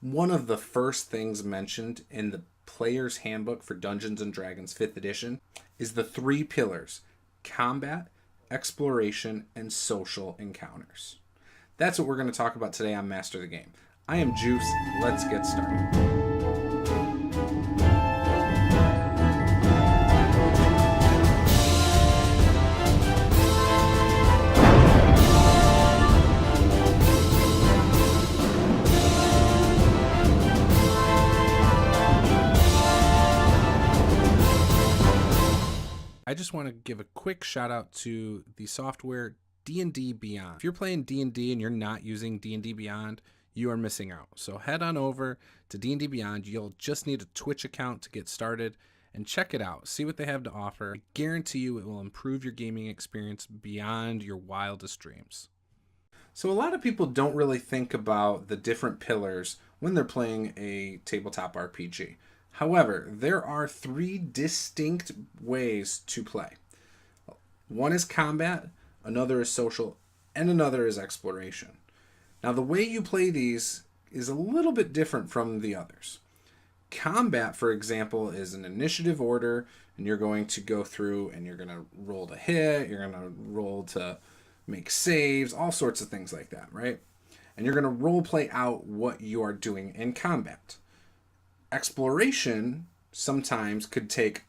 One of the first things mentioned in the Player's Handbook for Dungeons and Dragons 5th edition is the three pillars: combat, exploration, and social encounters. That's what we're going to talk about today on Master the Game. I am Juice. Let's get started. I just want to give a quick shout out to the software D&D Beyond. If you're playing D&D and you're not using D&D Beyond, you are missing out. So head on over to D&D Beyond. You'll just need a Twitch account to get started and check it out. See what they have to offer. I guarantee you it will improve your gaming experience beyond your wildest dreams. So a lot of people don't really think about the different pillars when they're playing a tabletop RPG. However, there are three distinct ways to play. One is combat, another is social, and another is exploration. Now, the way you play these is a little bit different from the others. Combat, for example, is an initiative order, and you're going to go through and you're going to roll to hit, you're going to roll to make saves, all sorts of things like that, right? And you're going to role play out what you are doing in combat. Exploration sometimes could take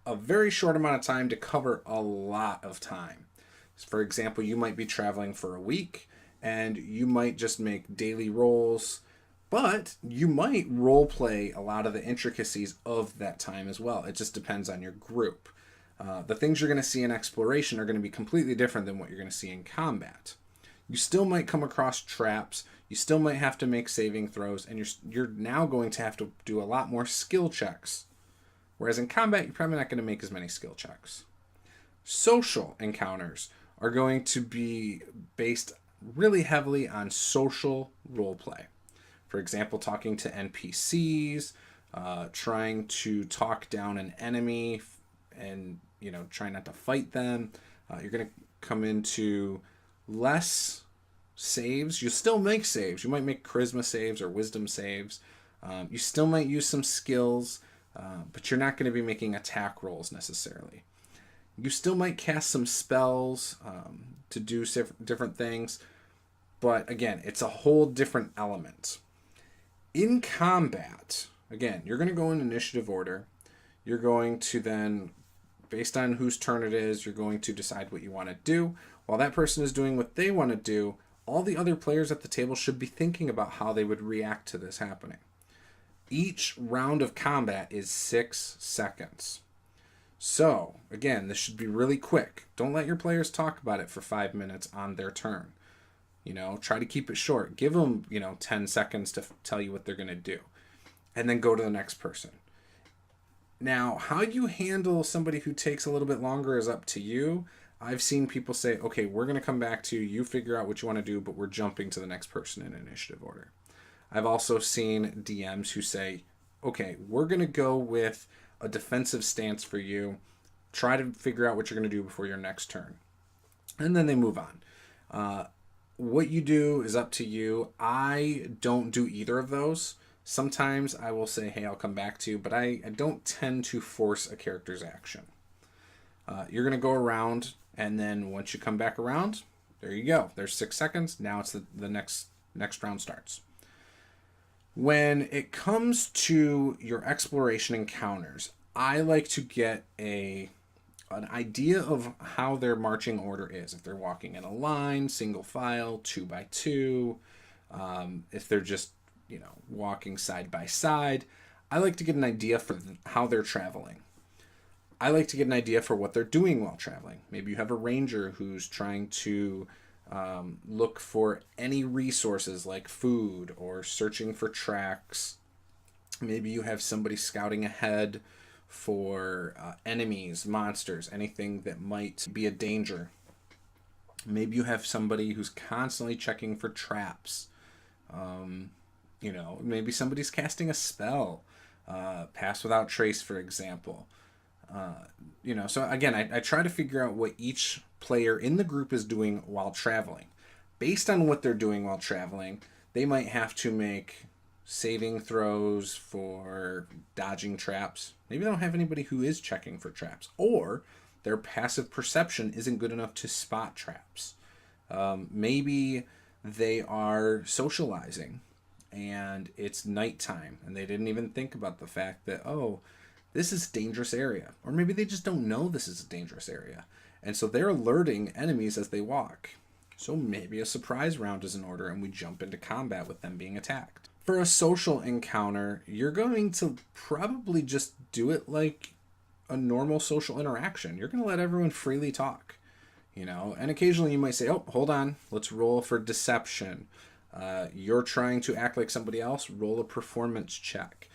a very short amount of time to cover a lot of time. For example, you might be traveling for a week and you might just make daily rolls, but you might role play a lot of the intricacies of that time as well. It just depends on your group. The things you're going to see in exploration are going to be completely different than what you're going to see in combat. You still might come across traps. You still might have to make saving throws, and you're now going to have to do a lot more skill checks. Whereas in combat, you're probably not going to make as many skill checks. Social encounters are going to be based really heavily on social roleplay. For example, talking to NPCs, trying to talk down an enemy, and try not to fight them. You're going to come into less saves. You still make saves. You might make charisma saves or wisdom saves. You still might use some skills, but you're not going to be making attack rolls necessarily. You still might cast some spells to do different things, but again, it's a whole different element. In combat, again, you're going to go in initiative order. You're going to then, based on whose turn it is, you're going to decide what you want to do. While that person is doing what they want to do, all the other players at the table should be thinking about how they would react to this happening. Each round of combat is 6 seconds. So, again, this should be really quick. Don't let your players talk about it for 5 minutes on their turn. Try to keep it short. Give them, 10 seconds to tell you what they're going to do. And then go to the next person. Now, how you handle somebody who takes a little bit longer is up to you. I've seen people say, okay, we're going to come back to you. You figure out what you want to do, but we're jumping to the next person in initiative order. I've also seen DMs who say, okay, we're going to go with a defensive stance for you. Try to figure out what you're going to do before your next turn. And then they move on. What you do is up to you. I don't do either of those. Sometimes I will say, hey, I'll come back to you, but I don't tend to force a character's action. You're going to go around, and then once you come back around, there you go. There's 6 seconds. Now it's the next round starts. When it comes to your exploration encounters, I like to get an idea of how their marching order is. If they're walking in a line, single file, 2 by 2, if they're just walking side by side. I like to get an idea for how they're traveling. I like to get an idea for what they're doing while traveling. Maybe you have a ranger who's trying to look for any resources like food or searching for tracks. Maybe you have somebody scouting ahead for enemies, monsters, anything that might be a danger. Maybe you have somebody who's constantly checking for traps. Maybe somebody's casting a spell, Pass Without Trace, for example. So again, I try to figure out what each player in the group is doing while traveling. Based on what they're doing while traveling, they might have to make saving throws, for dodging traps. Maybe they don't have anybody who is checking for traps, or their passive perception isn't good enough to spot traps. Maybe they are socializing and it's nighttime and they didn't even think about the fact that, oh, this is a dangerous area. Or maybe they just don't know this is a dangerous area. And so they're alerting enemies as they walk. So maybe a surprise round is in order and we jump into combat with them being attacked. For a social encounter, you're going to probably just do it like a normal social interaction. You're going to let everyone freely talk, and occasionally you might say, oh, hold on, let's roll for deception. You're trying to act like somebody else, roll a performance check.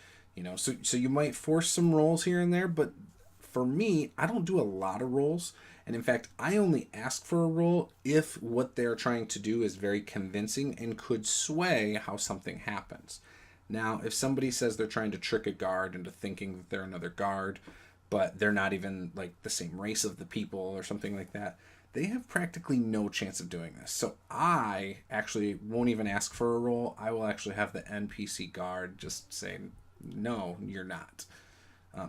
So you might force some rolls here and there, but for me, I don't do a lot of rolls. And in fact, I only ask for a roll if what they're trying to do is very convincing and could sway how something happens. Now, if somebody says they're trying to trick a guard into thinking that they're another guard, but they're not even like the same race of the people or something like that, they have practically no chance of doing this. So I actually won't even ask for a roll. I will actually have the NPC guard just say, no, you're not.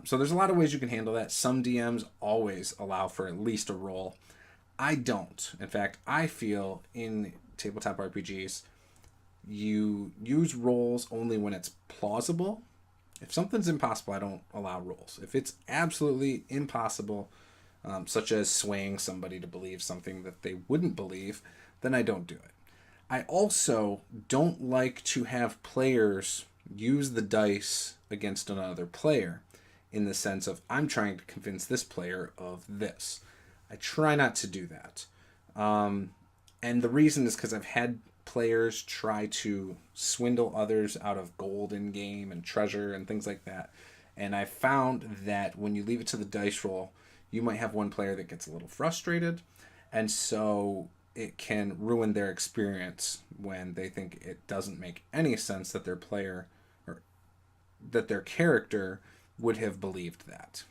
So there's a lot of ways you can handle that. Some DMs always allow for at least a roll. I don't. In fact, I feel in tabletop RPGs, you use rolls only when it's plausible. If something's impossible, I don't allow rolls. If it's absolutely impossible, such as swaying somebody to believe something that they wouldn't believe, then I don't do it. I also don't like to have players use the dice against another player in the sense of, I'm trying to convince this player of this. I try not to do that. And the reason is because I've had players try to swindle others out of gold in game and treasure and things like that. And I found that when you leave it to the dice roll, you might have one player that gets a little frustrated, and so it can ruin their experience when they think it doesn't make any sense that their player or that their character would have believed that.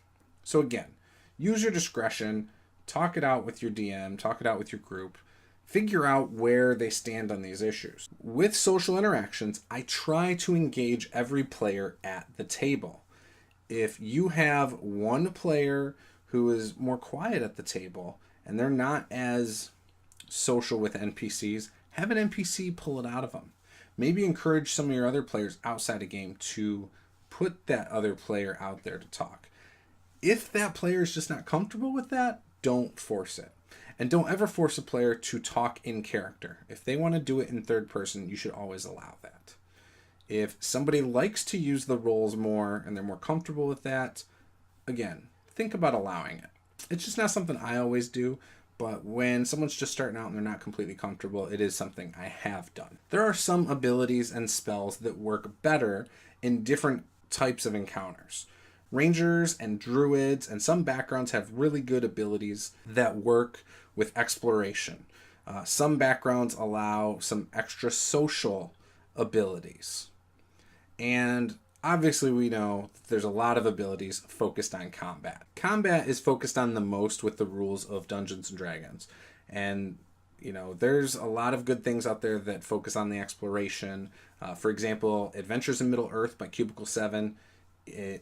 So again, use your discretion, talk it out with your DM, talk it out with your group, figure out where they stand on these issues. With social interactions, I try to engage every player at the table. If you have one player who is more quiet at the table and they're not as social with NPCs, have an NPC pull it out of them. Maybe encourage some of your other players outside a game to put that other player out there to talk. If that player is just not comfortable with that, don't force it. And don't ever force a player to talk in character. If they want to do it in third person, you should always allow that. If somebody likes to use the roles more and they're more comfortable with that, again, think about allowing it. It's just not something I always do, but when someone's just starting out and they're not completely comfortable, it is something I have done. There are some abilities and spells that work better in different types of encounters. Rangers and druids and some backgrounds have really good abilities that work with exploration. Some backgrounds allow some extra social abilities. And obviously we know there's a lot of abilities focused on combat. Combat is focused on the most with the rules of Dungeons and Dragons. And, there's a lot of good things out there that focus on the exploration. For example, Adventures in Middle-earth by Cubicle 7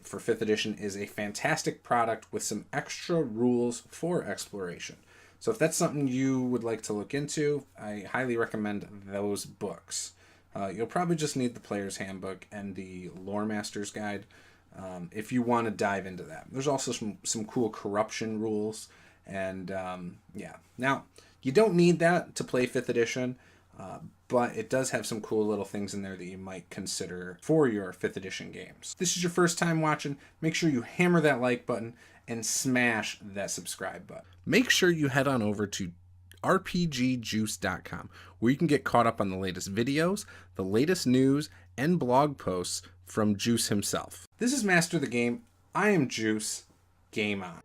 for 5th edition is a fantastic product with some extra rules for exploration. So if that's something you would like to look into, I highly recommend those books. You'll probably just need the Player's Handbook and the Lore Master's Guide if you want to dive into that. There's also some cool corruption rules, and yeah. Now, you don't need that to play 5th edition, but it does have some cool little things in there that you might consider for your 5th edition games. If this is your first time watching, make sure you hammer that like button and smash that subscribe button. Make sure you head on over to rpgjuice.com, where you can get caught up on the latest videos, the latest news, and blog posts from Juice himself. This is Master the Game. I am Juice. Game on.